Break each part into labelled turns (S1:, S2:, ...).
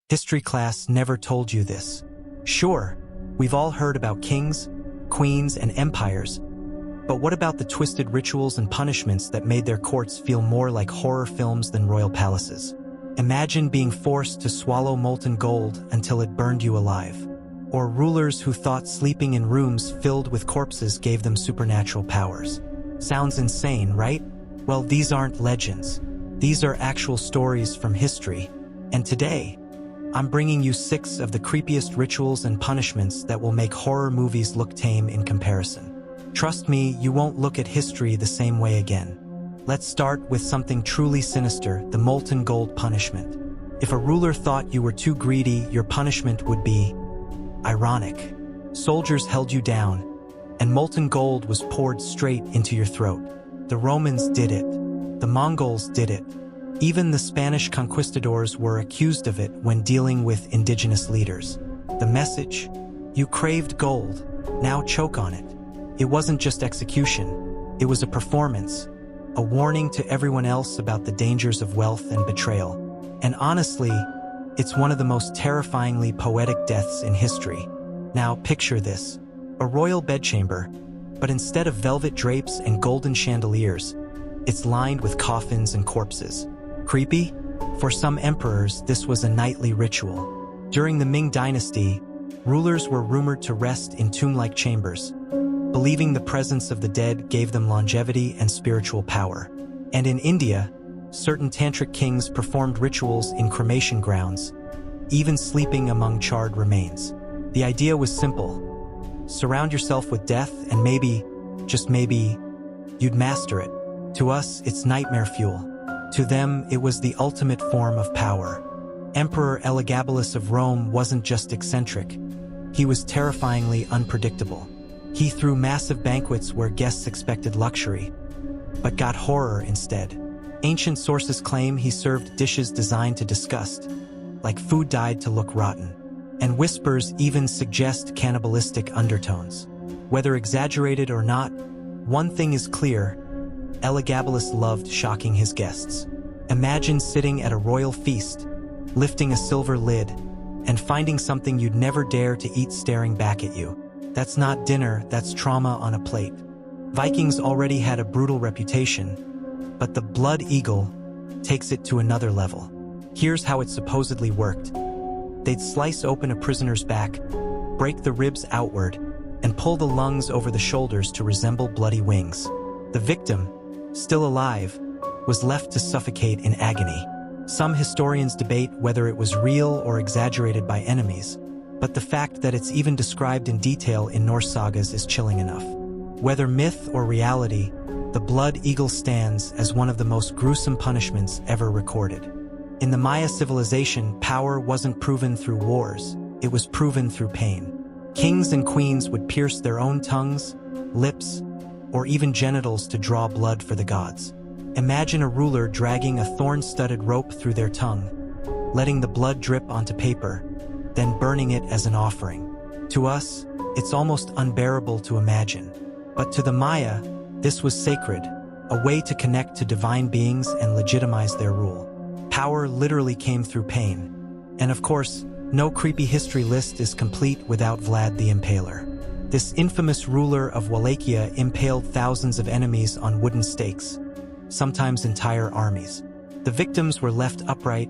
S1: History class never told you this. Sure, we've all heard about kings, queens, and empires, but what about the twisted rituals and punishments that made their courts feel more like horror films than royal palaces? Imagine being forced to swallow molten gold until it burned you alive. Or rulers who thought sleeping in rooms filled with corpses gave them supernatural powers. Sounds insane, right? Well, these aren't legends. These are actual stories from history. And today, I'm bringing you 6 of the creepiest rituals and punishments that will make horror movies look tame in comparison. Trust me, you won't look at history the same way again. Let's start with something truly sinister, the Molten Gold Punishment. If a ruler thought you were too greedy, your punishment would be ironic. Soldiers held you down, and molten gold was poured straight into your throat. The Romans did it. The Mongols did it. Even the Spanish conquistadors were accused of it when dealing with indigenous leaders. The message? You craved gold. Now choke on it. It wasn't just execution. It was a performance, a warning to everyone else about the dangers of wealth and betrayal. And honestly, it's one of the most terrifyingly poetic deaths in history. Now picture this, a royal bedchamber, but instead of velvet drapes and golden chandeliers, it's lined with coffins and corpses. Creepy? For some emperors, this was a nightly ritual. During the Ming Dynasty, rulers were rumored to rest in tomb-like chambers, believing the presence of the dead gave them longevity and spiritual power. And in India, certain tantric kings performed rituals in cremation grounds, even sleeping among charred remains. The idea was simple. Surround yourself with death and maybe, just maybe, you'd master it. To us, it's nightmare fuel. To them, it was the ultimate form of power. Emperor Elagabalus of Rome wasn't just eccentric. He was terrifyingly unpredictable. He threw massive banquets where guests expected luxury, but got horror instead. Ancient sources claim he served dishes designed to disgust, like food dyed to look rotten. And whispers even suggest cannibalistic undertones. Whether exaggerated or not, one thing is clear: Elagabalus loved shocking his guests. Imagine sitting at a royal feast, lifting a silver lid, and finding something you'd never dare to eat staring back at you. That's not dinner, that's trauma on a plate. Vikings already had a brutal reputation, but the Blood Eagle takes it to another level. Here's how it supposedly worked. They'd slice open a prisoner's back, break the ribs outward, and pull the lungs over the shoulders to resemble bloody wings. The victim, still alive, was left to suffocate in agony. Some historians debate whether it was real or exaggerated by enemies, but the fact that it's even described in detail in Norse sagas is chilling enough. Whether myth or reality, the Blood Eagle stands as one of the most gruesome punishments ever recorded. In the Maya civilization, power wasn't proven through wars, it was proven through pain. Kings and queens would pierce their own tongues, lips, or even genitals to draw blood for the gods. Imagine a ruler dragging a thorn-studded rope through their tongue, letting the blood drip onto paper, then burning it as an offering. To us, it's almost unbearable to imagine. But to the Maya, this was sacred, a way to connect to divine beings and legitimize their rule. Power literally came through pain. And of course, no creepy history list is complete without Vlad the Impaler. This infamous ruler of Wallachia impaled thousands of enemies on wooden stakes, sometimes entire armies. The victims were left upright,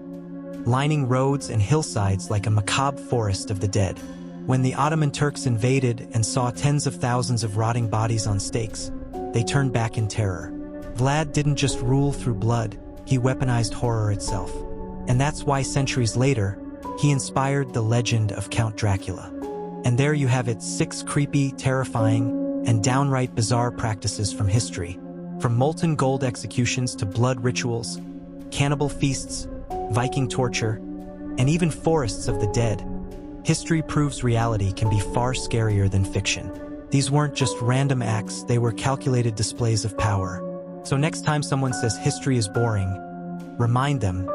S1: lining roads and hillsides like a macabre forest of the dead. When the Ottoman Turks invaded and saw tens of thousands of rotting bodies on stakes, they turned back in terror. Vlad didn't just rule through blood, he weaponized horror itself. And that's why centuries later, he inspired the legend of Count Dracula. And there you have it, 6 creepy, terrifying, and downright bizarre practices from history. From molten gold executions to blood rituals, cannibal feasts, Viking torture, and even forests of the dead, history proves reality can be far scarier than fiction. These weren't just random acts, they were calculated displays of power. So next time someone says history is boring, remind them,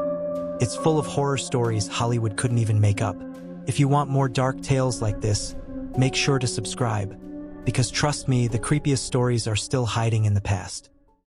S1: it's full of horror stories Hollywood couldn't even make up. If you want more dark tales like this, make sure to subscribe, because trust me, the creepiest stories are still hiding in the past.